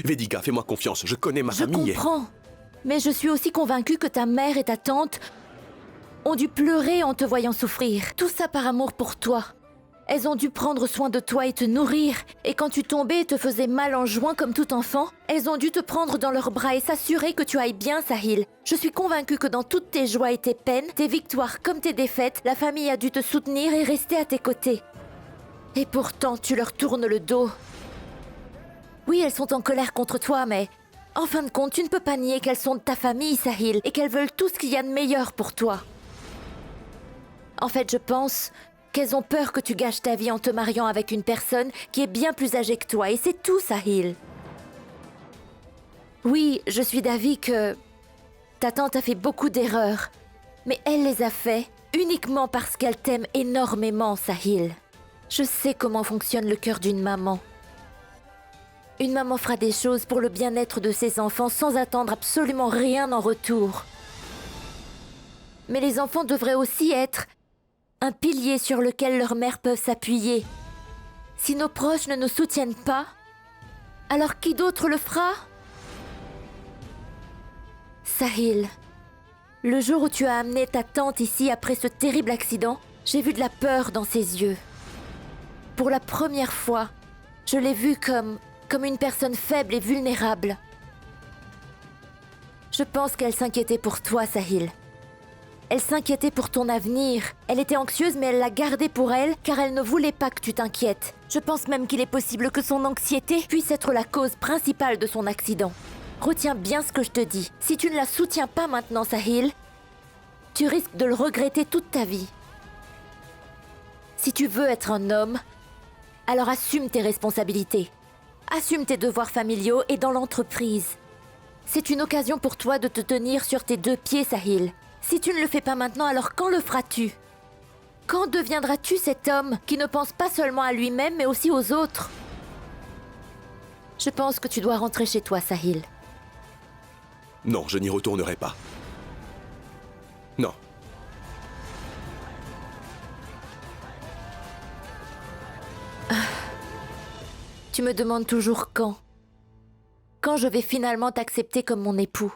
Vedika, fais-moi confiance, je connais ma Je famille. comprends. Mais je suis aussi convaincue que ta mère et ta tante ont dû pleurer en te voyant souffrir. Tout ça par amour pour toi. Elles ont dû prendre soin de toi et te nourrir. Et quand tu tombais et te faisais mal en jouant comme tout enfant, elles ont dû te prendre dans leurs bras et s'assurer que tu ailles bien, Sahil. Je suis convaincue que dans toutes tes joies et tes peines, tes victoires comme tes défaites, la famille a dû te soutenir et rester à tes côtés. Et pourtant, tu leur tournes le dos. Oui, elles sont en colère contre toi, mais en fin de compte, tu ne peux pas nier qu'elles sont de ta famille, Sahil, et qu'elles veulent tout ce qu'il y a de meilleur pour toi. En fait, je pense qu'elles ont peur que tu gâches ta vie en te mariant avec une personne qui est bien plus âgée que toi, et c'est tout, Sahil. Oui, je suis d'avis que ta tante a fait beaucoup d'erreurs, mais elle les a fait uniquement parce qu'elle t'aime énormément, Sahil. Je sais comment fonctionne le cœur d'une maman. Une maman fera des choses pour le bien-être de ses enfants sans attendre absolument rien en retour. Mais les enfants devraient aussi être un pilier sur lequel leurs mères peuvent s'appuyer. Si nos proches ne nous soutiennent pas, alors qui d'autre le fera? Sahil, le jour où tu as amené ta tante ici après ce terrible accident, j'ai vu de la peur dans ses yeux. Pour la première fois, je l'ai vue comme une personne faible et vulnérable. Je pense qu'elle s'inquiétait pour toi, Sahil. Elle s'inquiétait pour ton avenir. Elle était anxieuse, mais elle l'a gardé pour elle, car elle ne voulait pas que tu t'inquiètes. Je pense même qu'il est possible que son anxiété puisse être la cause principale de son accident. Retiens bien ce que je te dis. Si tu ne la soutiens pas maintenant, Sahil, tu risques de le regretter toute ta vie. Si tu veux être un homme, alors assume tes responsabilités. Assume tes devoirs familiaux et dans l'entreprise. C'est une occasion pour toi de te tenir sur tes deux pieds, Sahil. Si tu ne le fais pas maintenant, alors quand le feras-tu? Quand deviendras-tu cet homme qui ne pense pas seulement à lui-même, mais aussi aux autres? Je pense que tu dois rentrer chez toi, Sahil. Non, je n'y retournerai pas. Non. Tu me demandes toujours quand. Quand je vais finalement t'accepter comme mon époux.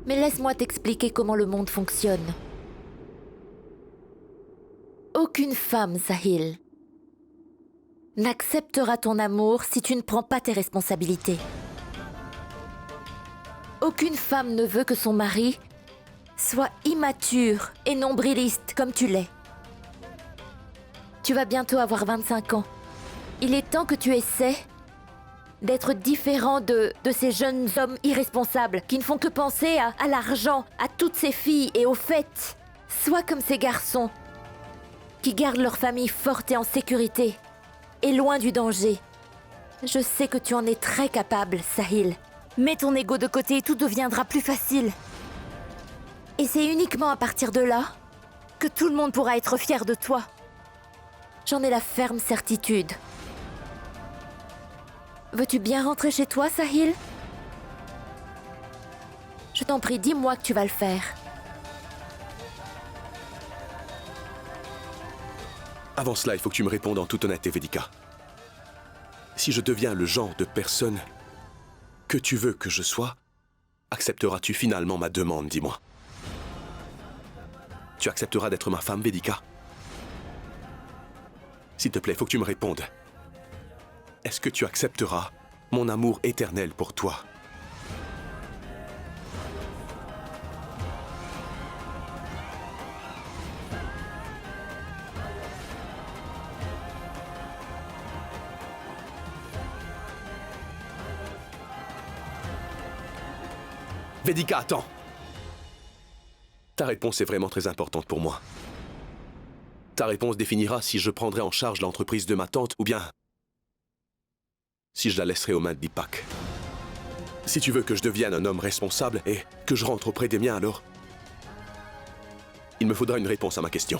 Mais laisse-moi t'expliquer comment le monde fonctionne. Aucune femme, Sahil, n'acceptera ton amour si tu ne prends pas tes responsabilités. Aucune femme ne veut que son mari soit immature et nombriliste comme tu l'es. Tu vas bientôt avoir 25 ans. Il est temps que tu essaies d'être différent de ces jeunes hommes irresponsables qui ne font que penser à l'argent, à toutes ces filles et aux fêtes. Sois comme ces garçons qui gardent leur famille forte et en sécurité et loin du danger. Je sais que tu en es très capable, Sahil. Mets ton ego de côté et tout deviendra plus facile. Et c'est uniquement à partir de là que tout le monde pourra être fier de toi. J'en ai la ferme certitude. Veux-tu bien rentrer chez toi, Sahil? Je t'en prie, dis-moi que tu vas le faire. Avant cela, il faut que tu me répondes en toute honnêteté, Vedika. Si je deviens le genre de personne que tu veux que je sois, accepteras-tu finalement ma demande, dis-moi? Tu accepteras d'être ma femme, Vedika? S'il te plaît, il faut que tu me répondes. Est-ce que tu accepteras mon amour éternel pour toi? Vedika, attends! Ta réponse est vraiment très importante pour moi. Ta réponse définira si je prendrai en charge l'entreprise de ma tante ou bien si je la laisserai aux mains de Deepak. Si tu veux que je devienne un homme responsable et que je rentre auprès des miens, alors il me faudra une réponse à ma question.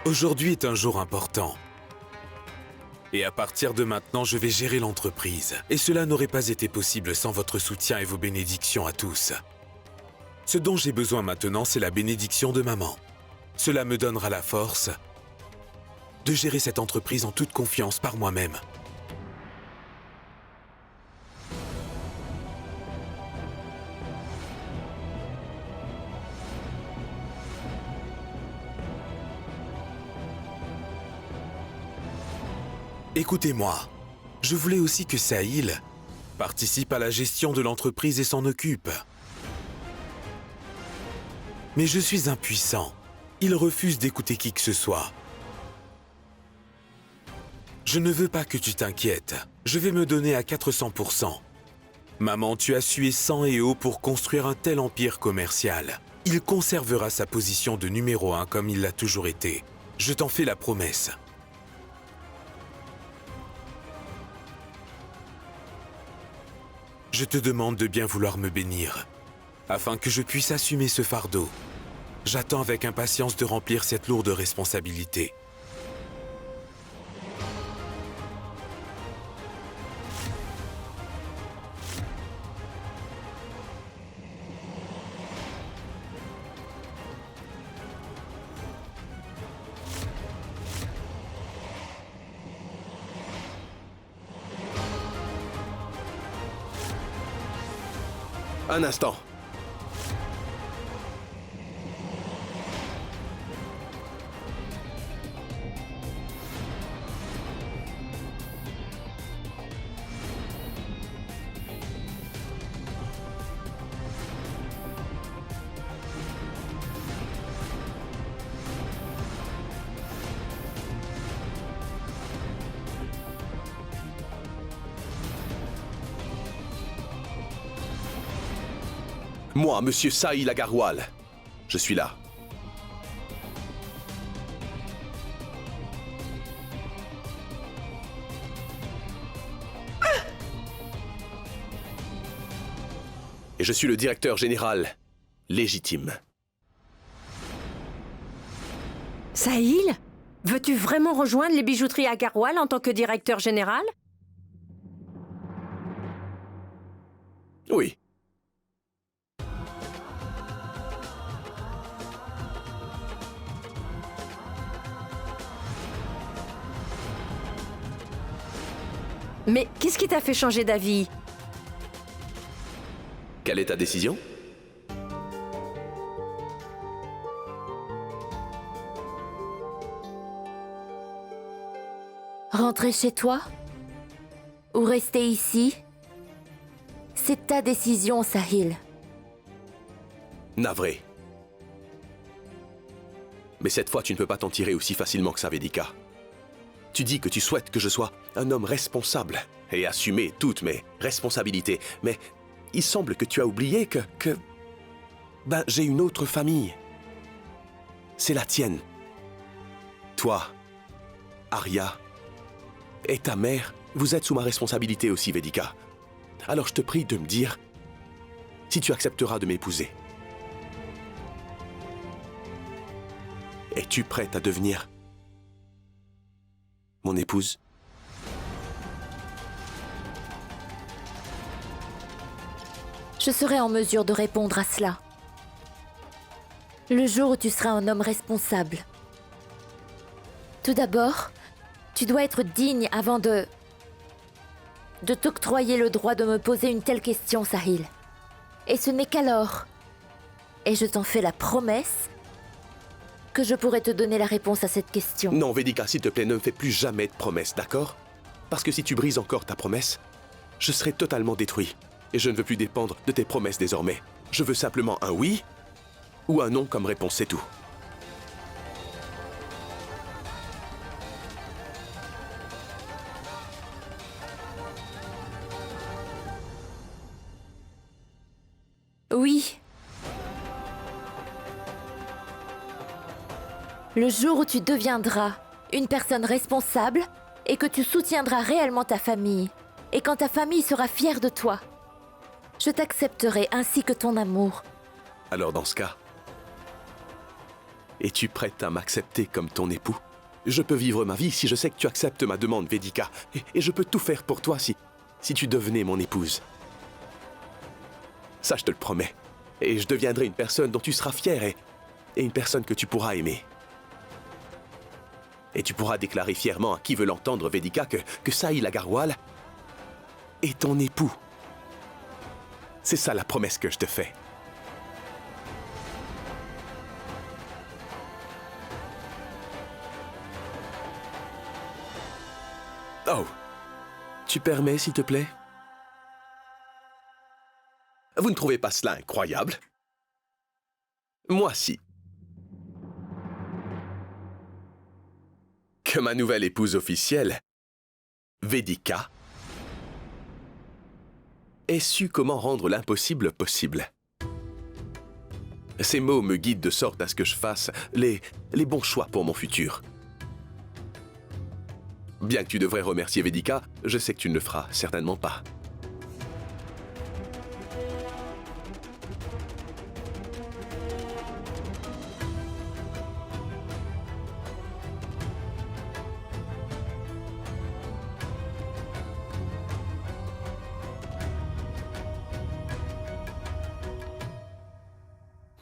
Aujourd'hui est un jour important. Et à partir de maintenant, je vais gérer l'entreprise. Et cela n'aurait pas été possible sans votre soutien et vos bénédictions à tous. Ce dont j'ai besoin maintenant, c'est la bénédiction de maman. Cela me donnera la force de gérer cette entreprise en toute confiance par moi-même. Écoutez-moi, je voulais aussi que Sahil participe à la gestion de l'entreprise et s'en occupe. Mais je suis impuissant. Il refuse d'écouter qui que ce soit. Je ne veux pas que tu t'inquiètes. Je vais me donner à 400%. Maman, tu as sué sang et eau pour construire un tel empire commercial. Il conservera sa position de numéro 1 comme il l'a toujours été. Je t'en fais la promesse. Je te demande de bien vouloir me bénir, afin que je puisse assumer ce fardeau. J'attends avec impatience de remplir cette lourde responsabilité. Un instant. Moi, Monsieur Sahil Agarwal, je suis là. Et je suis le directeur général légitime. Sahil, veux-tu vraiment rejoindre les bijouteries Agarwal en tant que directeur général? Oui. Mais qu'est-ce qui t'a fait changer d'avis? Quelle est ta décision? Rentrer chez toi? Ou rester ici? C'est ta décision, Sahil. Navré. Mais cette fois, tu ne peux pas t'en tirer aussi facilement que ça, Vedika. Tu dis que tu souhaites que je sois un homme responsable et assumer toutes mes responsabilités. Mais il semble que tu as oublié que... j'ai une autre famille. C'est la tienne. Toi, Arya et ta mère, vous êtes sous ma responsabilité aussi, Vedika. Alors je te prie de me dire si tu accepteras de m'épouser. Es-tu prête à devenir mon épouse? Je serai en mesure de répondre à cela. Le jour où tu seras un homme responsable. Tout d'abord, tu dois être digne avant de t'octroyer le droit de me poser une telle question, Sahil. Et ce n'est qu'alors, et je t'en fais la promesse, que je pourrai te donner la réponse à cette question. Non, Vedika, s'il te plaît, ne me fais plus jamais de promesses, d'accord? Parce que si tu brises encore ta promesse, je serai totalement détruit. Et je ne veux plus dépendre de tes promesses désormais. Je veux simplement un oui ou un non comme réponse, c'est tout. Oui. Le jour où tu deviendras une personne responsable et que tu soutiendras réellement ta famille, et quand ta famille sera fière de toi, je t'accepterai ainsi que ton amour. Alors dans ce cas, Es-tu prête à m'accepter comme ton époux? Je peux vivre ma vie si je sais que tu acceptes ma demande, Vedika. Et je peux tout faire pour toi si tu devenais mon épouse. Ça, je te le promets. Et je deviendrai une personne dont tu seras fière et une personne que tu pourras aimer. Et tu pourras déclarer fièrement à qui veut l'entendre, Vedika, que Sahil Agarwal est ton époux. C'est ça la promesse que je te fais. Oh, tu permets, s'il te plaît? Vous ne trouvez pas cela incroyable? Moi, si. Que ma nouvelle épouse officielle, Vedika, ait su comment rendre l'impossible possible. Ces mots me guident de sorte à ce que je fasse les bons choix pour mon futur. Bien que tu devrais remercier Vedika, je sais que tu ne le feras certainement pas.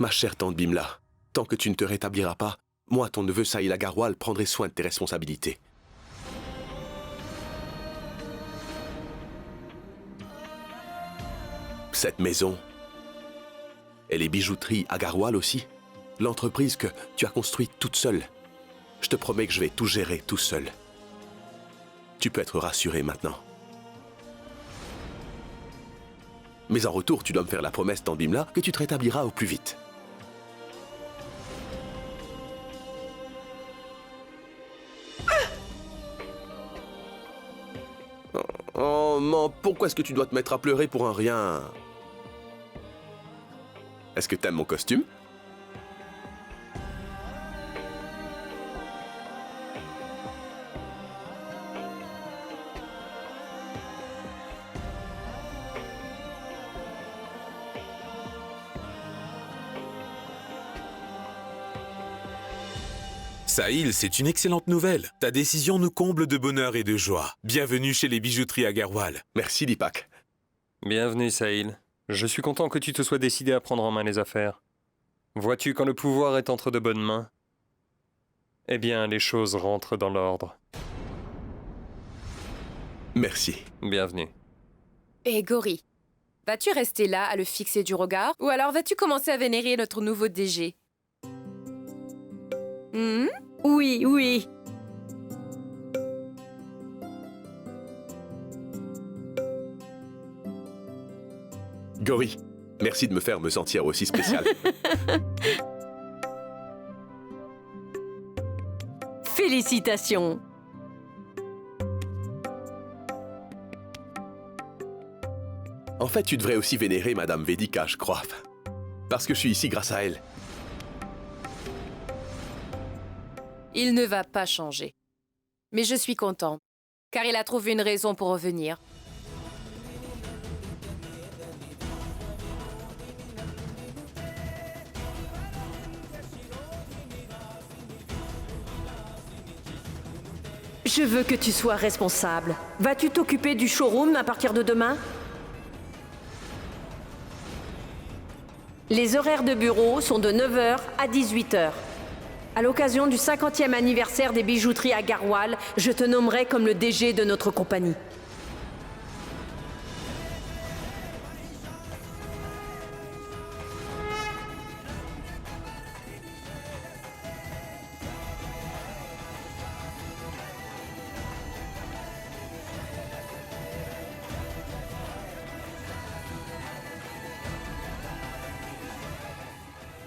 Ma chère tante Bimla, tant que tu ne te rétabliras pas, moi, ton neveu Sahil Agarwal, prendrai soin de tes responsabilités. Cette maison et les bijouteries Agarwal aussi, l'entreprise que tu as construite toute seule. Je te promets que je vais tout gérer tout seul. Tu peux être rassuré maintenant. Mais en retour, tu dois me faire la promesse, tante Bimla, que tu te rétabliras au plus vite. Oh, man, pourquoi est-ce que tu dois te mettre à pleurer pour un rien? Est-ce que t'aimes mon costume? Sahil, c'est une excellente nouvelle. Ta décision nous comble de bonheur et de joie. Bienvenue chez les bijouteries Agarwal. Merci, Deepak. Bienvenue, Sahil. Je suis content que tu te sois décidé à prendre en main les affaires. Vois-tu, quand le pouvoir est entre de bonnes mains, eh bien, les choses rentrent dans l'ordre. Merci. Bienvenue. Et Gori, vas-tu rester là à le fixer du regard ou alors vas-tu commencer à vénérer notre nouveau DG? Oui, oui. Gori, merci de me faire me sentir aussi spécial. Félicitations. En fait, tu devrais aussi vénérer Madame Vedika, je crois. Parce que je suis ici grâce à elle. Il ne va pas changer. Mais je suis content, car il a trouvé une raison pour revenir. Je veux que tu sois responsable. Vas-tu t'occuper du showroom à partir de demain? Les horaires de bureau sont de 9h à 18h. À l'occasion du 50e anniversaire des bijouteries Agarwal, je te nommerai comme le DG de notre compagnie.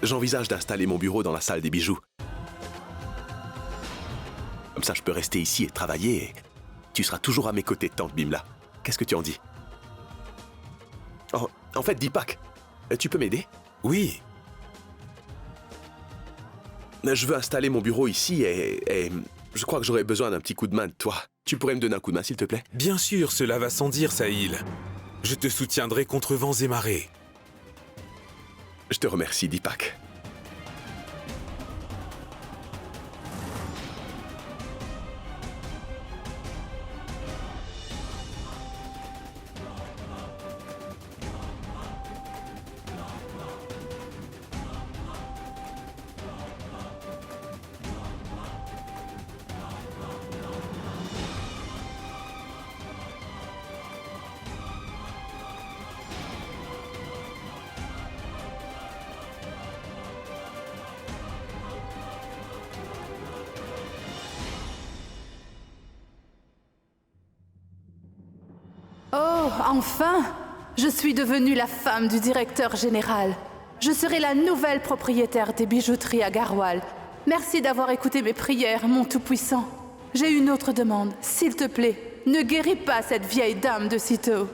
J'envisage d'installer mon bureau dans la salle des bijoux. Comme ça, je peux rester ici et travailler. Et tu seras toujours à mes côtés, tante Bimla. Qu'est-ce que tu en dis? En fait, Deepak, tu peux m'aider? Oui. Je veux installer mon bureau ici et je crois que j'aurais besoin d'un petit coup de main de toi. Tu pourrais me donner un coup de main, s'il te plaît? Bien sûr, cela va sans dire, Sahil. Je te soutiendrai contre vents et marées. Je te remercie, Deepak. Oh, enfin! Je suis devenue la femme du directeur général. Je serai la nouvelle propriétaire des bijouteries à Garwal. Merci d'avoir écouté mes prières, mon Tout-Puissant. J'ai une autre demande. S'il te plaît, ne guéris pas cette vieille dame de sitôt.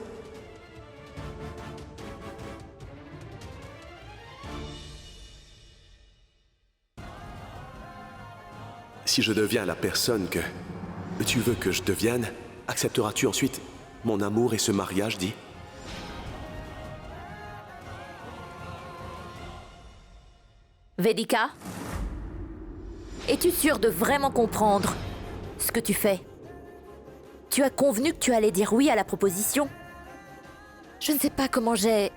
Si je deviens la personne que tu veux que je devienne, accepteras-tu ensuite mon amour et ce mariage dit? Vedika? Es-tu sûre de vraiment comprendre ce que tu fais? Tu as convenu que tu allais dire oui à la proposition? Je ne sais pas comment j'ai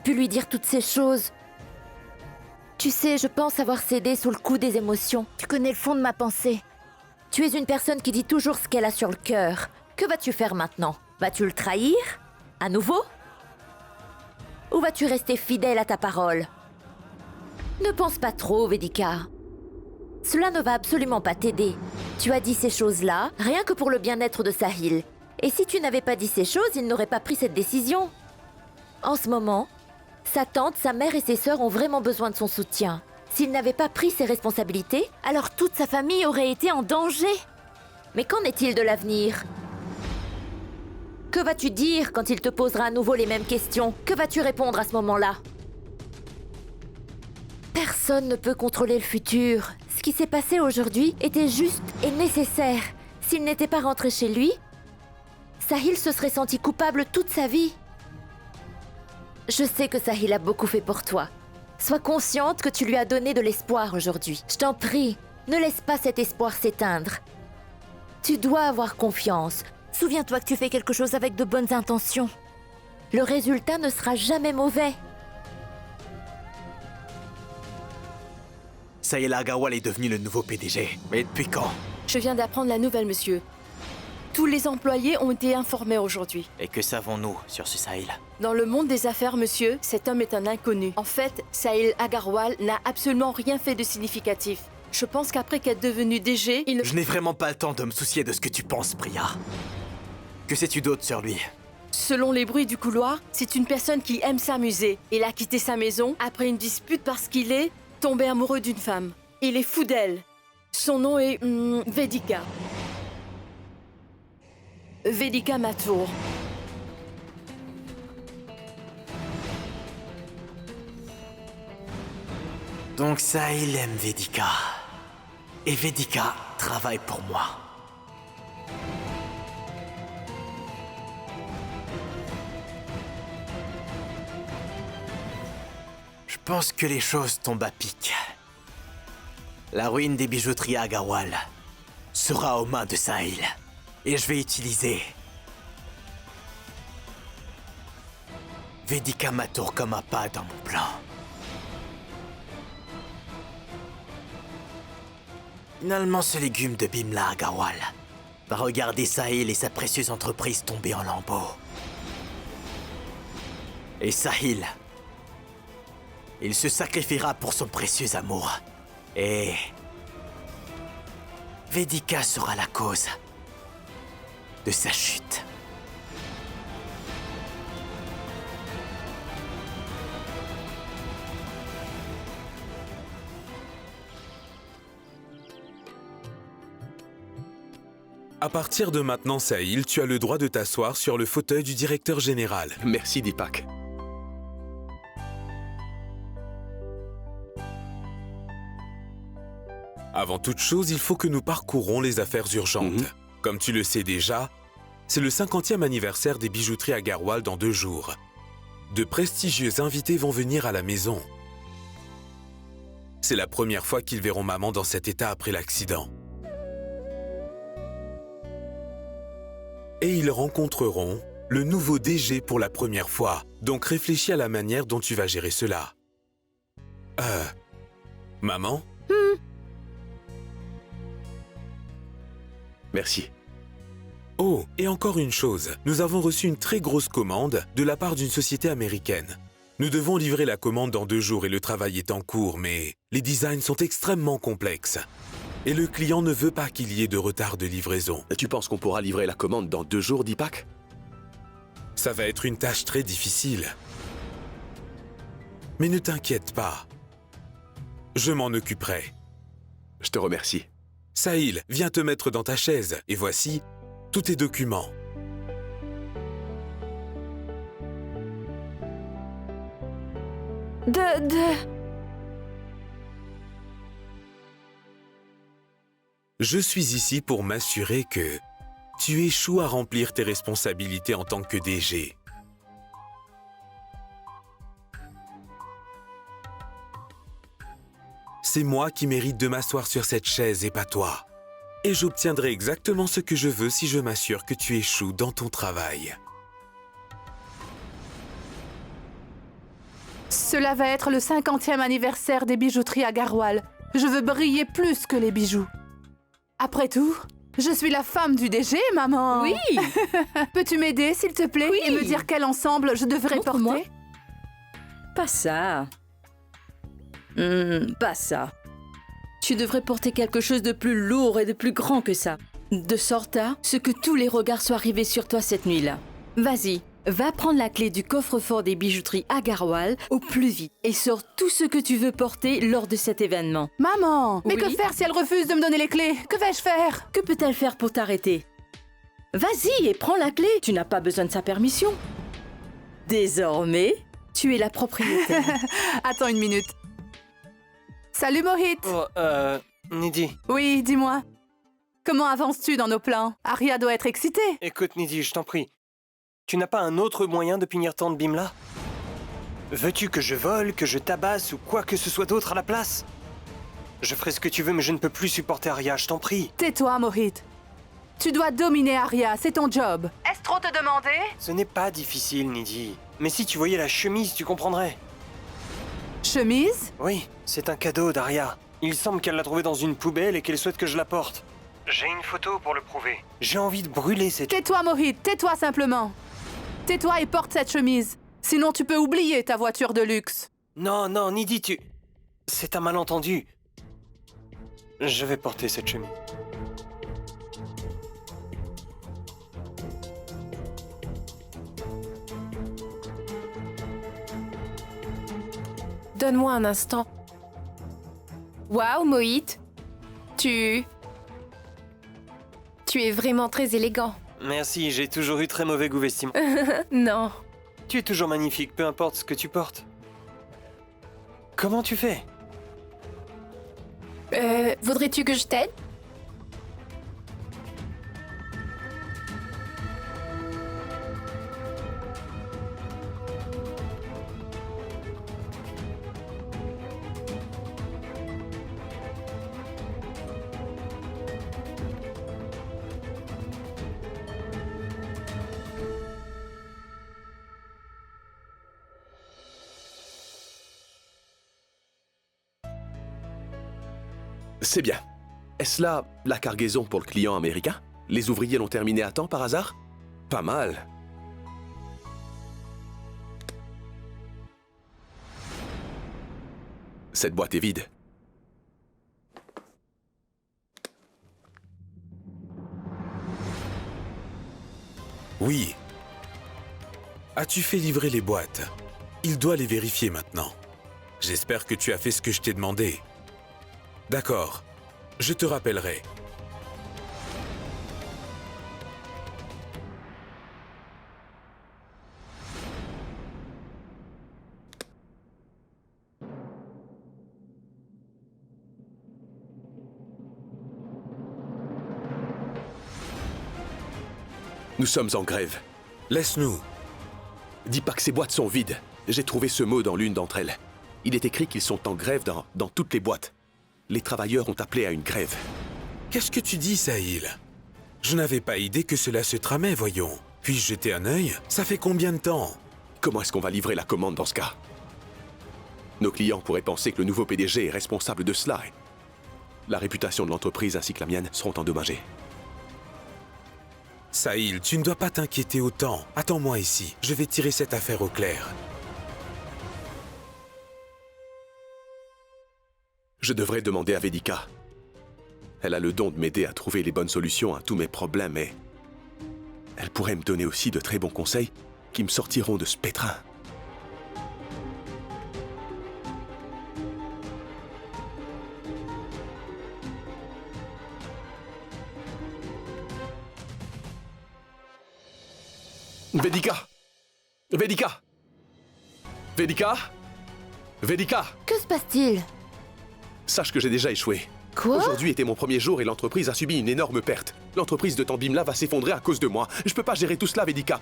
pu lui dire toutes ces choses. Tu sais, je pense avoir cédé sous le coup des émotions. Tu connais le fond de ma pensée. Tu es une personne qui dit toujours ce qu'elle a sur le cœur. Que vas-tu faire maintenant? Vas-tu le trahir? À nouveau? Ou vas-tu rester fidèle à ta parole? Ne pense pas trop, Vedika. Cela ne va absolument pas t'aider. Tu as dit ces choses-là, rien que pour le bien-être de Sahil. Et si tu n'avais pas dit ces choses, il n'aurait pas pris cette décision. En ce moment, sa tante, sa mère et ses sœurs ont vraiment besoin de son soutien. S'il n'avait pas pris ses responsabilités, alors toute sa famille aurait été en danger. Mais qu'en est-il de l'avenir? Que vas-tu dire quand il te posera à nouveau les mêmes questions? Que vas-tu répondre à ce moment-là? Personne ne peut contrôler le futur. Ce qui s'est passé aujourd'hui était juste et nécessaire. S'il n'était pas rentré chez lui, Sahil se serait senti coupable toute sa vie. Je sais que Sahil a beaucoup fait pour toi. Sois consciente que tu lui as donné de l'espoir aujourd'hui. Je t'en prie, ne laisse pas cet espoir s'éteindre. Tu dois avoir confiance. Souviens-toi que tu fais quelque chose avec de bonnes intentions. Le résultat ne sera jamais mauvais. Sahil Agarwal est devenu le nouveau PDG. Mais depuis quand? Je viens d'apprendre la nouvelle, monsieur. Tous les employés ont été informés aujourd'hui. Et que savons-nous sur ce Sahil? Dans le monde des affaires, monsieur, cet homme est un inconnu. En fait, Sahil Agarwal n'a absolument rien fait de significatif. Je pense qu'après qu'être devenu DG, il ne... Je n'ai vraiment pas le temps de me soucier de ce que tu penses, Priya. Que sais-tu d'autre sur lui? Selon les bruits du couloir, c'est une personne qui aime s'amuser. Il a quitté sa maison après une dispute parce qu'il est tombé amoureux d'une femme. Il est fou d'elle. Son nom est Vedika. Vedika Mathur. Donc Sahil aime Vedika. Et Vedika travaille pour moi. Je pense que les choses tombent à pic. La ruine des bijouteries à Garwal sera aux mains de Sahil. Et je vais utiliser Vedika Mathur comme un pas dans mon plan. Finalement, ce légume de Bimla à Garwal va regarder Sahil et sa précieuse entreprise tomber en lambeaux. Et Sahil, il se sacrifiera pour son précieux amour. Et Vedika sera la cause de sa chute. À partir de maintenant, Sahil, tu as le droit de t'asseoir sur le fauteuil du directeur général. Merci, Deepak. Avant toute chose, il faut que nous parcourons les affaires urgentes. Comme tu le sais déjà, c'est le 50e anniversaire des bijouteries à Garwal dans 2 jours. De prestigieux invités vont venir à la maison. C'est la première fois qu'ils verront maman dans cet état après l'accident. Et ils rencontreront le nouveau DG pour la première fois. Donc réfléchis à la manière dont tu vas gérer cela. Maman? Merci. Oh, et encore une chose. Nous avons reçu une très grosse commande de la part d'une société américaine. Nous devons livrer la commande dans 2 jours et le travail est en cours, mais les designs sont extrêmement complexes. Et le client ne veut pas qu'il y ait de retard de livraison. Tu penses qu'on pourra livrer la commande dans 2 jours, Deepak? Ça va être une tâche très difficile. Mais ne t'inquiète pas. Je m'en occuperai. Je te remercie. Sahil, viens te mettre dans ta chaise. Et voici tous tes documents. Je suis ici pour m'assurer que tu échoues à remplir tes responsabilités en tant que DG. C'est moi qui mérite de m'asseoir sur cette chaise et pas toi. Et j'obtiendrai exactement ce que je veux si je m'assure que tu échoues dans ton travail. Cela va être le 50e anniversaire des bijouteries à Garhwal. Je veux briller plus que les bijoux. Après tout, je suis la femme du DG, maman. Oui. Peux-tu m'aider, s'il te plaît, Oui. et me dire quel ensemble je devrais Montre-moi. porter? Pas ça. Pas ça. Tu devrais porter quelque chose de plus lourd et de plus grand que ça. De sorte à ce que tous les regards soient rivés sur toi cette nuit-là. Vas-y, va prendre la clé du coffre-fort des bijouteries à Garhwal au plus vite et sors tout ce que tu veux porter lors de cet événement. Maman, mais Oui. que faire si elle refuse de me donner les clés? Que vais-je faire? Que peut-elle faire pour t'arrêter? Vas-y et prends la clé. Tu n'as pas besoin de sa permission. Désormais, tu es la propriétaire. Attends une minute. Salut Mohit. Nidhi, Oui, dis-moi. Comment avances-tu dans nos plans? Arya doit être excitée. écoute Nidhi, je t'en prie. Tu n'as pas un autre moyen de punir Tante Bimla? Veux-tu que je vole, que je tabasse ou quoi que ce soit d'autre à la place? Je ferai ce que tu veux, mais je ne peux plus supporter Arya, je t'en prie. Tais-toi, Mohit. Tu dois dominer Arya, c'est ton job. Est-ce trop te demander? Ce n'est pas difficile, Nidhi. Mais si tu voyais la chemise, tu comprendrais. Chemise? Oui, c'est un cadeau d'Arya. Il semble qu'elle l'a trouvée dans une poubelle et qu'elle souhaite que je la porte. J'ai une photo pour le prouver. J'ai envie de brûler cette... Tais-toi, Mohit, tais-toi simplement. Tais-toi et porte cette chemise. Sinon, tu peux oublier ta voiture de luxe. Non, non, Nidhi, tu... C'est un malentendu. Je vais porter cette chemise. Donne-moi un instant. Waouh, Mohit. Tu es vraiment très élégant. Merci, j'ai toujours eu très mauvais goût vestimentaire. Non. Tu es toujours magnifique, peu importe ce que tu portes. Comment tu fais? Voudrais-tu que je t'aide? C'est bien. Est-ce là la cargaison pour le client américain? Les ouvriers l'ont terminé à temps par hasard? Pas mal. Cette boîte est vide. Oui. As-tu fait livrer les boîtes? Il doit les vérifier maintenant. J'espère que tu as fait ce que je t'ai demandé. D'accord. Je te rappellerai. Nous sommes en grève. Laisse-nous. Dis pas que ces boîtes sont vides. J'ai trouvé ce mot dans l'une d'entre elles. Il est écrit qu'ils sont en grève dans toutes les boîtes. Les travailleurs ont appelé à une grève. Qu'est-ce que tu dis, Sahil? Je n'avais pas idée que cela se tramait, voyons. Puis-je jeter un œil? Ça fait combien de temps? Comment est-ce qu'on va livrer la commande dans ce cas? Nos clients pourraient penser que le nouveau PDG est responsable de cela. La réputation de l'entreprise ainsi que la mienne seront endommagées. Sahil, tu ne dois pas t'inquiéter autant. Attends-moi ici. Je vais tirer cette affaire au clair. Je devrais demander à Vedika. Elle a le don de m'aider à trouver les bonnes solutions à tous mes problèmes et elle pourrait me donner aussi de très bons conseils qui me sortiront de ce pétrin. Vedika! Vedika! Vedika! Vedika! Que se passe-t-il? Sache que j'ai déjà échoué. Quoi? Aujourd'hui était mon premier jour et l'entreprise a subi une énorme perte. L'entreprise de Tambimla va s'effondrer à cause de moi. Je peux pas gérer tout cela, Vedika.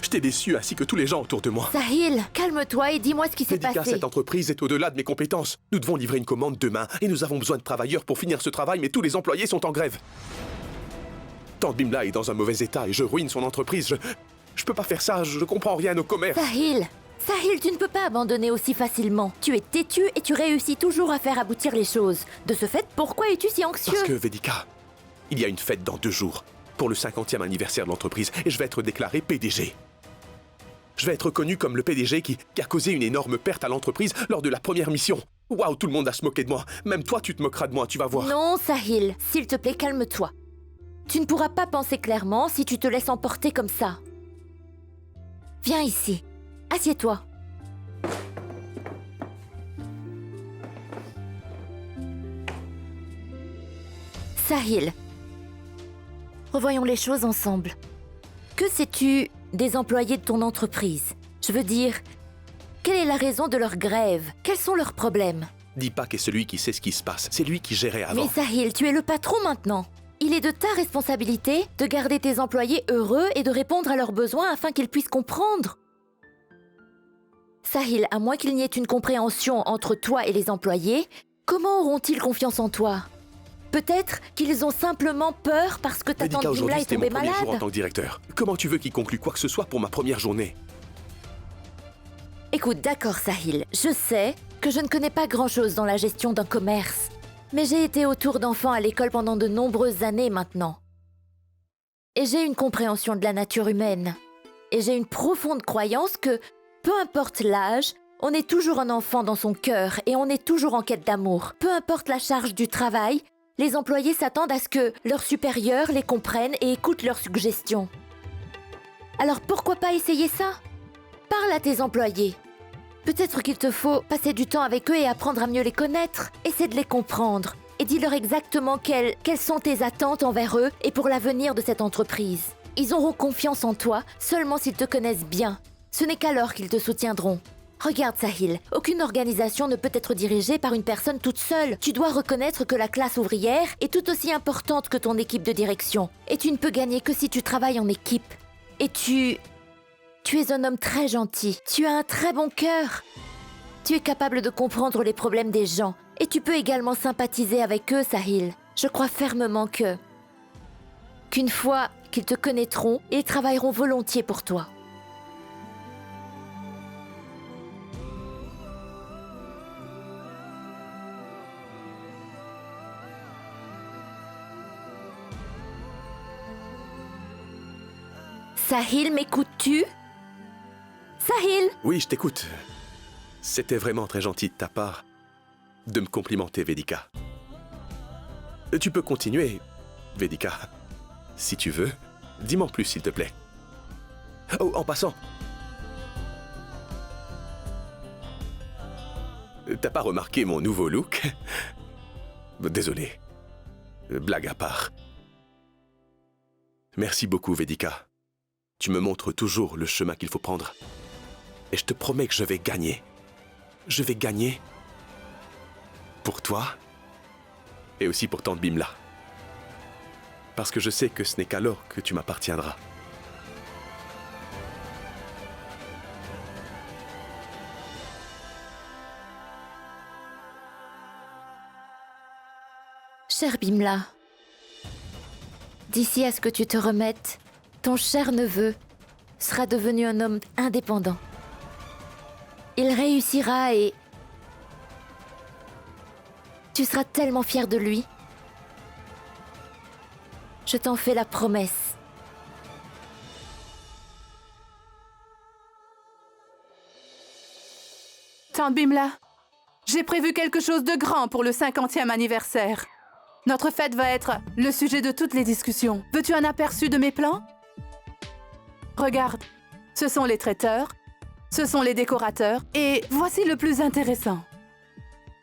Je t'ai déçu ainsi que tous les gens autour de moi. Sahil, calme-toi et dis-moi ce qui s'est Vedika, passé. cette entreprise est au-delà de mes compétences. Nous devons livrer une commande demain et nous avons besoin de travailleurs pour finir ce travail, mais tous les employés sont en grève. Tambimla est dans un mauvais état et je ruine son entreprise. Je peux pas faire ça, je comprends rien au commerce. Sahil, tu ne peux pas abandonner aussi facilement. Tu es têtu et tu réussis toujours à faire aboutir les choses. De ce fait, pourquoi es-tu si anxieux? Parce que, Vedika, il y a une fête dans 2 jours, pour le 50e anniversaire de l'entreprise, et je vais être déclaré PDG. Je vais être connu comme le PDG qui a causé une énorme perte à l'entreprise lors de la première mission. Waouh, tout le monde a se moqué de moi. Même toi, tu te moqueras de moi, tu vas voir. Non, Sahil, s'il te plaît, calme-toi. Tu ne pourras pas penser clairement si tu te laisses emporter comme ça. Viens ici. Assieds-toi. Sahil, revoyons les choses ensemble. Que sais-tu des employés de ton entreprise? Je veux dire, quelle est la raison de leur grève? Quels sont leurs problèmes? Deepak est celui qui sait ce qui se passe. C'est lui qui gérait avant. Mais Sahil, tu es le patron maintenant. Il est de ta responsabilité de garder tes employés heureux et de répondre à leurs besoins afin qu'ils puissent comprendre. Sahil, à moins qu'il n'y ait une compréhension entre toi et les employés, comment auront-ils confiance en toi? Peut-être qu'ils ont simplement peur parce que ta tante Vedika, Bimla aujourd'hui, est c'était mon tombée premier jour en malade. tant que directeur. Comment tu veux qu'il conclue quoi que ce soit pour ma première journée? Écoute, d'accord Sahil, je sais que je ne connais pas grand-chose dans la gestion d'un commerce. Mais j'ai été autour d'enfants à l'école pendant de nombreuses années maintenant. Et j'ai une compréhension de la nature humaine. Et j'ai une profonde croyance que, peu importe l'âge, on est toujours un enfant dans son cœur et on est toujours en quête d'amour. Peu importe la charge du travail, les employés s'attendent à ce que leurs supérieurs les comprennent et écoutent leurs suggestions. Alors pourquoi pas essayer ça? Parle à tes employés. Peut-être qu'il te faut passer du temps avec eux et apprendre à mieux les connaître. Essaie de les comprendre et dis-leur exactement quelles sont tes attentes envers eux et pour l'avenir de cette entreprise. Ils auront confiance en toi seulement s'ils te connaissent bien. Ce n'est qu'alors qu'ils te soutiendront. Regarde Sahil, aucune organisation ne peut être dirigée par une personne toute seule. Tu dois reconnaître que la classe ouvrière est tout aussi importante que ton équipe de direction. Et tu ne peux gagner que si tu travailles en équipe. Et tu es un homme très gentil. Tu as un très bon cœur. Tu es capable de comprendre les problèmes des gens. Et tu peux également sympathiser avec eux, Sahil. Je crois fermement qu'une fois qu'ils te connaîtront, ils travailleront volontiers pour toi. Sahil, m'écoutes-tu? Sahil! Oui, je t'écoute. C'était vraiment très gentil de ta part de me complimenter, Vedika. Tu peux continuer, Vedika, si tu veux. Dis-moi plus, s'il te plaît. Oh, en passant. T'as pas remarqué mon nouveau look? Désolé. Blague à part. Merci beaucoup, Vedika. Tu me montres toujours le chemin qu'il faut prendre. Et je te promets que je vais gagner. Je vais gagner pour toi et aussi pour tante Bimla. Parce que je sais que ce n'est qu'alors que tu m'appartiendras. Cher Bimla, d'ici à ce que tu te remettes, ton cher neveu sera devenu un homme indépendant. Il réussira et tu seras tellement fier de lui. Je t'en fais la promesse. Tante Bimla, j'ai prévu quelque chose de grand pour le 50e anniversaire. Notre fête va être le sujet de toutes les discussions. Veux-tu un aperçu de mes plans? Regarde, Ce sont les traiteurs, ce sont les décorateurs, et voici le plus intéressant.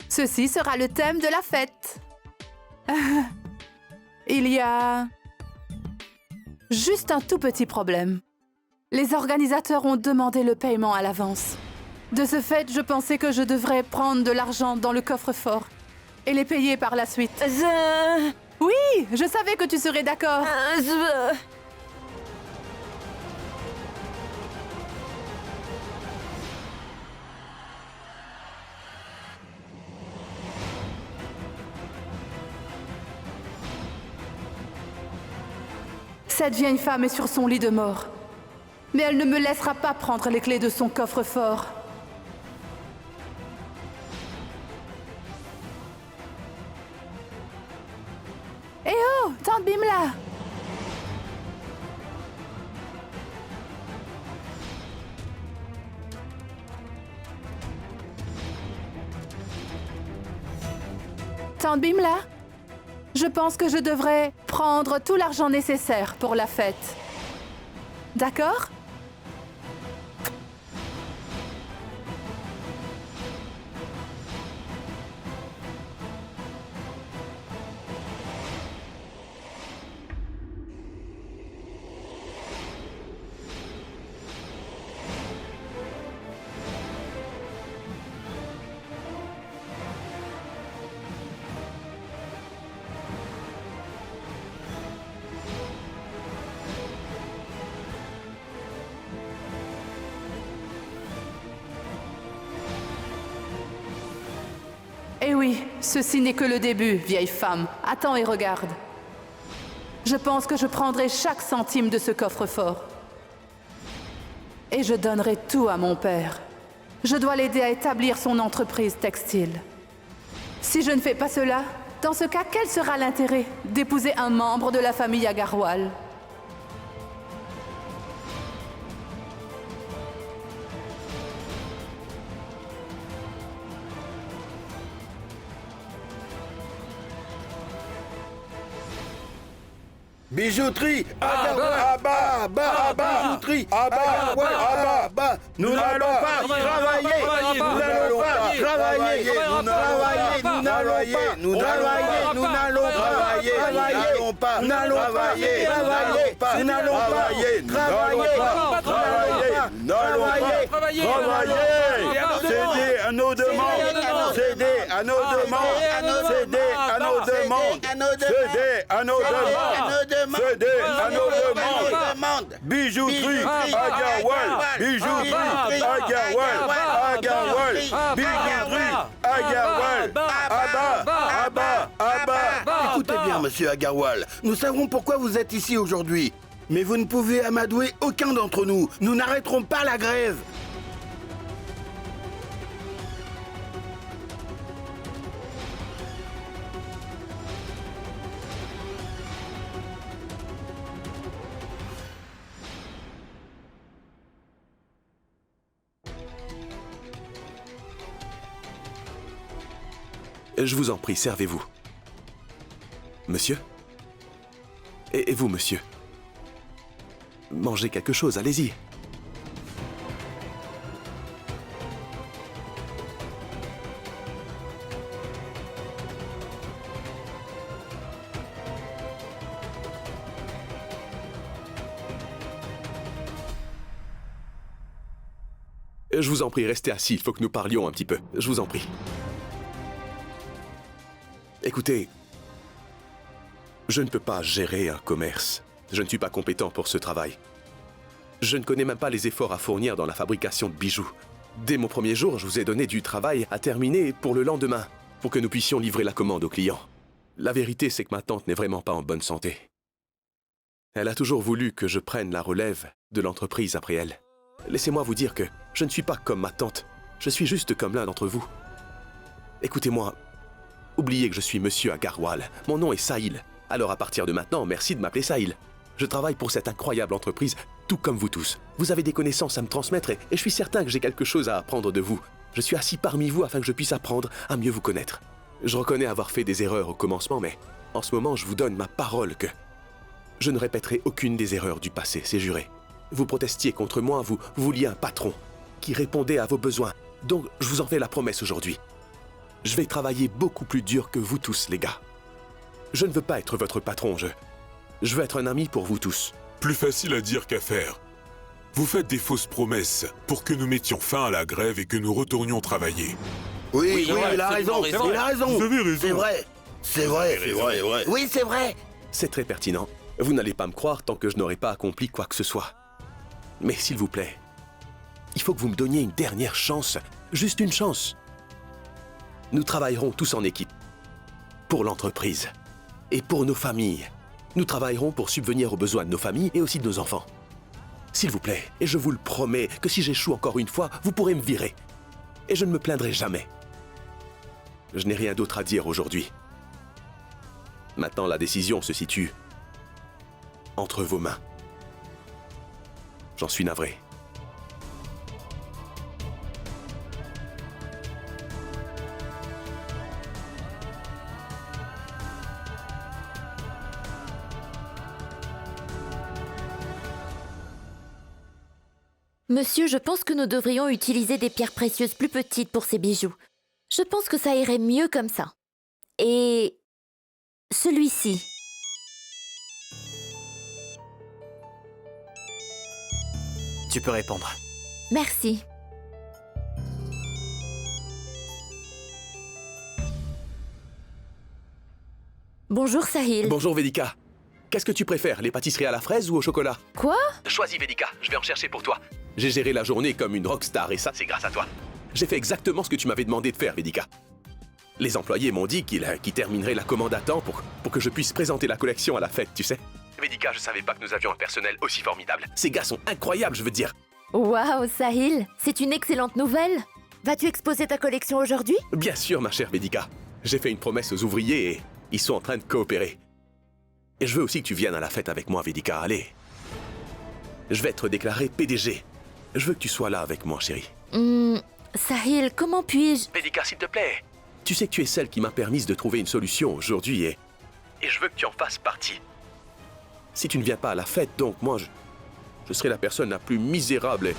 Ceci sera le thème de la fête. Il y a juste un tout petit problème. Les organisateurs ont demandé le paiement à l'avance. De ce fait, je pensais que je devrais prendre de l'argent dans le coffre-fort et les payer par la suite. Oui, je savais que tu serais d'accord. Cette vieille femme est sur son lit de mort. Mais elle ne me laissera pas prendre les clés de son coffre-fort. Eh oh, tante Bimla! Tante Bimla? Je pense que je devrais prendre tout l'argent nécessaire pour la fête. D'accord? Eh oui, ceci n'est que le début, vieille femme. Attends et regarde. Je pense que je prendrai chaque centime de ce coffre-fort. Et je donnerai tout à mon père. Je dois l'aider à établir son entreprise textile. Si je ne fais pas cela, dans ce cas, quel sera l'intérêt d'épouser un membre de la famille Agarwal? Bijouterie, bijouterie, nous n'allons pas travailler, nous n'allons pas travailler, nous n'allons travailler, nous n'allons travailler, céder à nos demandes, céder à nos demandes, céder à nos demandes, céder à nos demandes, céder à nos demandes. Bijouterie, Agarwal, bijouterie, Agarwal, bijouterie, Agarwal, Abba. Écoutez bien, monsieur Agarwal, nous savons pourquoi vous êtes ici aujourd'hui. Mais vous ne pouvez amadouer aucun d'entre nous. Nous n'arrêterons pas la grève. Je vous en prie, servez-vous. Monsieur? Et vous, monsieur? Mangez quelque chose, allez-y. Je vous en prie, restez assis, il faut que nous parlions un petit peu. Je vous en prie. Écoutez, je ne peux pas gérer un commerce. Je ne suis pas compétent pour ce travail. Je ne connais même pas les efforts à fournir dans la fabrication de bijoux. Dès mon premier jour, je vous ai donné du travail à terminer pour le lendemain, pour que nous puissions livrer la commande aux clients. La vérité, c'est que ma tante n'est vraiment pas en bonne santé. Elle a toujours voulu que je prenne la relève de l'entreprise après elle. Laissez-moi vous dire que je ne suis pas comme ma tante. Je suis juste comme l'un d'entre vous. Écoutez-moi, oubliez que je suis monsieur Agarwal. Mon nom est Sahil. Alors à partir de maintenant, merci de m'appeler Sahil. Je travaille pour cette incroyable entreprise, tout comme vous tous. Vous avez des connaissances à me transmettre et je suis certain que j'ai quelque chose à apprendre de vous. Je suis assis parmi vous afin que je puisse apprendre à mieux vous connaître. Je reconnais avoir fait des erreurs au commencement, mais en ce moment, je vous donne ma parole que je ne répéterai aucune des erreurs du passé, c'est juré. Vous protestiez contre moi, vous vouliez un patron qui répondait à vos besoins. Donc, je vous en fais la promesse aujourd'hui. Je vais travailler beaucoup plus dur que vous tous, les gars. Je ne veux pas être votre patron, je veux être un ami pour vous tous. Plus facile à dire qu'à faire. Vous faites des fausses promesses pour que nous mettions fin à la grève et que nous retournions travailler. Oui, il a raison, il a raison. Vous avez raison. C'est vrai. C'est vrai, c'est vrai. Oui, c'est vrai. C'est très pertinent. Vous n'allez pas me croire tant que je n'aurai pas accompli quoi que ce soit. Mais s'il vous plaît, il faut que vous me donniez une dernière chance. Juste une chance. Nous travaillerons tous en équipe. Pour l'entreprise. Et pour nos familles. Nous travaillerons pour subvenir aux besoins de nos familles et aussi de nos enfants. S'il vous plaît, et je vous le promets, que si j'échoue encore une fois, vous pourrez me virer. Et je ne me plaindrai jamais. Je n'ai rien d'autre à dire aujourd'hui. Maintenant, la décision se situe entre vos mains. J'en suis navré. Monsieur, je pense que nous devrions utiliser des pierres précieuses plus petites pour ces bijoux. Je pense que ça irait mieux comme ça. Et celui-ci. Tu peux répondre. Merci. Bonjour Sahil. Bonjour Vedika. Qu'est-ce que tu préfères, les pâtisseries à la fraise ou au chocolat? Quoi? Choisis Vedika, je vais en chercher pour toi. J'ai géré la journée comme une rockstar et ça, c'est grâce à toi. J'ai fait exactement ce que tu m'avais demandé de faire, Vedika. Les employés m'ont dit qu'ils termineraient la commande à temps pour que je puisse présenter la collection à la fête, tu sais. Vedika, je savais pas que nous avions un personnel aussi formidable. Ces gars sont incroyables, je veux dire. Waouh, Sahil, c'est une excellente nouvelle. Vas-tu exposer ta collection aujourd'hui? Bien sûr, ma chère Vedika. J'ai fait une promesse aux ouvriers et ils sont en train de coopérer. Et je veux aussi que tu viennes à la fête avec moi, Vedika. Allez. Je vais être déclaré PDG. Je veux que tu sois là avec moi, chérie. Sahil, comment puis-je... Vedika, s'il te plaît. Tu sais que tu es celle qui m'a permis de trouver une solution aujourd'hui et je veux que tu en fasses partie. Si tu ne viens pas à la fête, donc moi, je serai la personne la plus misérable.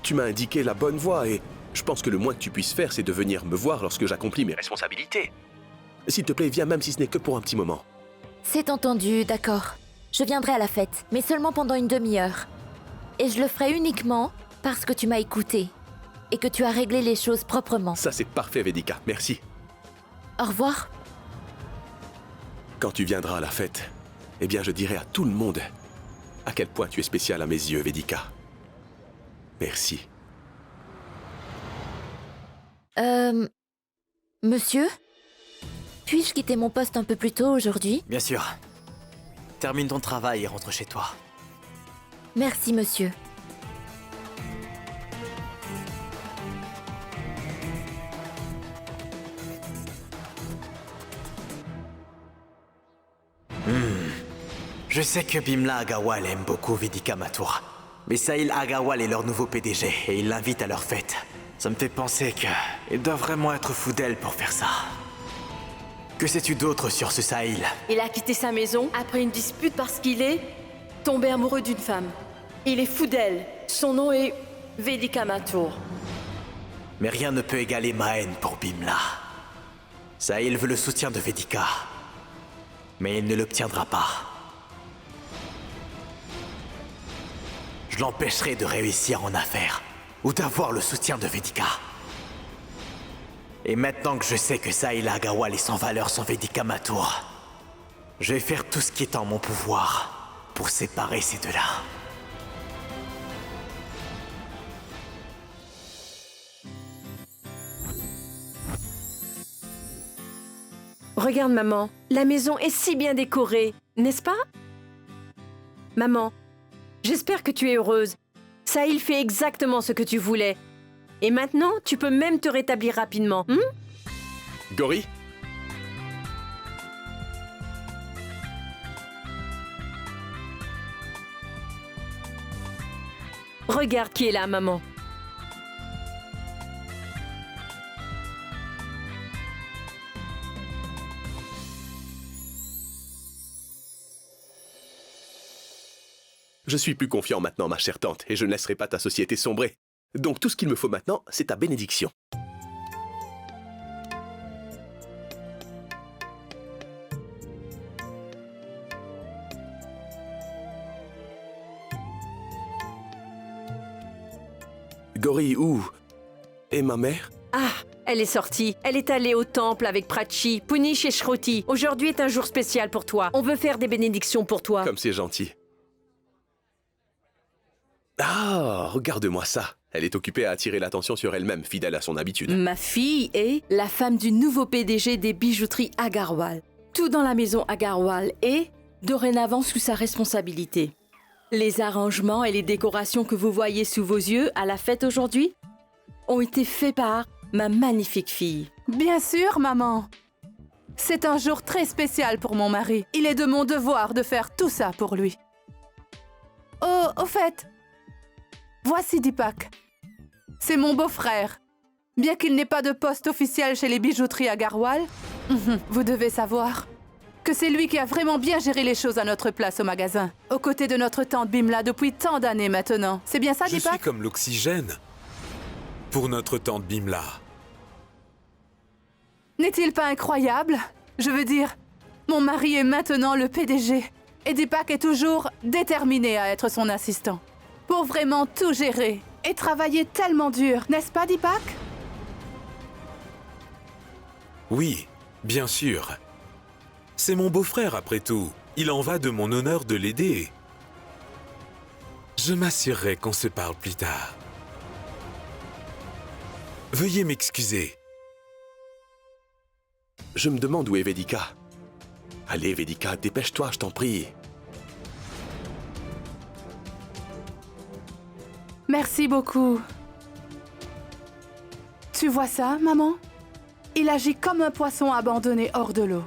Tu m'as indiqué la bonne voie et je pense que le moins que tu puisses faire, c'est de venir me voir lorsque j'accomplis mes responsabilités. S'il te plaît, viens même si ce n'est que pour un petit moment. C'est entendu, d'accord. Je viendrai à la fête, mais seulement pendant une demi-heure. Et je le ferai uniquement parce que tu m'as écouté et que tu as réglé les choses proprement. Ça, c'est parfait, Vedika. Merci. Au revoir. Quand tu viendras à la fête, eh bien, je dirai à tout le monde à quel point tu es spécial à mes yeux, Vedika. Merci. Monsieur? Puis-je quitter mon poste un peu plus tôt aujourd'hui? Bien sûr. Termine ton travail et rentre chez toi. Merci, monsieur. Je sais que Bimla Agarwal aime beaucoup Vedika Mathur. Mais Sahil Agarwal est leur nouveau PDG et il l'invite à leur fête. Ça me fait penser qu'il doit vraiment être fou d'elle pour faire ça. Que sais-tu d'autre sur ce Sahil? Il a quitté sa maison après une dispute parce qu'il est tombé amoureux d'une femme. Il est fou d'elle. Son nom est Vedika Mathur. Mais rien ne peut égaler ma haine pour Bimla. Sahil veut le soutien de Vedika. Mais il ne l'obtiendra pas. Je l'empêcherai de réussir en affaires ou d'avoir le soutien de Vedika. Et maintenant que je sais que Sahil Agarwal est sans valeur sans Vedika Mathur, je vais faire tout ce qui est en mon pouvoir pour séparer ces deux-là. Regarde, maman, la maison est si bien décorée, n'est-ce pas? Maman, j'espère que tu es heureuse. Sahil fait exactement ce que tu voulais. Et maintenant, tu peux même te rétablir rapidement, Gori? Regarde qui est là, maman. Je suis plus confiant maintenant, ma chère tante, et je ne laisserai pas ta société sombrer. Donc tout ce qu'il me faut maintenant, c'est ta bénédiction. Gori, où est ma mère? Ah, elle est sortie. Elle est allée au temple avec Prachi, Punish et Shruti. Aujourd'hui est un jour spécial pour toi. On veut faire des bénédictions pour toi. Comme c'est gentil. Ah, regarde-moi ça. Elle est occupée à attirer l'attention sur elle-même, fidèle à son habitude. Ma fille est la femme du nouveau PDG des bijouteries Agarwal. Tout dans la maison Agarwal est dorénavant sous sa responsabilité. Les arrangements et les décorations que vous voyez sous vos yeux à la fête aujourd'hui ont été faits par ma magnifique fille. Bien sûr, maman. C'est un jour très spécial pour mon mari. Il est de mon devoir de faire tout ça pour lui. Oh, au fait, voici Deepak. C'est mon beau-frère. Bien qu'il n'ait pas de poste officiel chez les bijouteries Agarwal, vous devez savoir que c'est lui qui a vraiment bien géré les choses à notre place au magasin, aux côtés de notre tante Bimla depuis tant d'années maintenant. C'est bien ça, Je Deepak? suis comme l'oxygène pour notre tante Bimla. N'est-il pas incroyable? Je veux dire, mon mari est maintenant le PDG et Deepak est toujours déterminé à être son assistant. Pour vraiment tout gérer et travailler tellement dur, n'est-ce pas, Deepak? Oui, bien sûr. C'est mon beau-frère après tout. Il en va de mon honneur de l'aider. Je m'assurerai qu'on se parle plus tard. Veuillez m'excuser. Je me demande où est Vedika. Allez, Vedika, dépêche-toi, je t'en prie. Merci beaucoup. Tu vois ça, maman? Il agit comme un poisson abandonné hors de l'eau.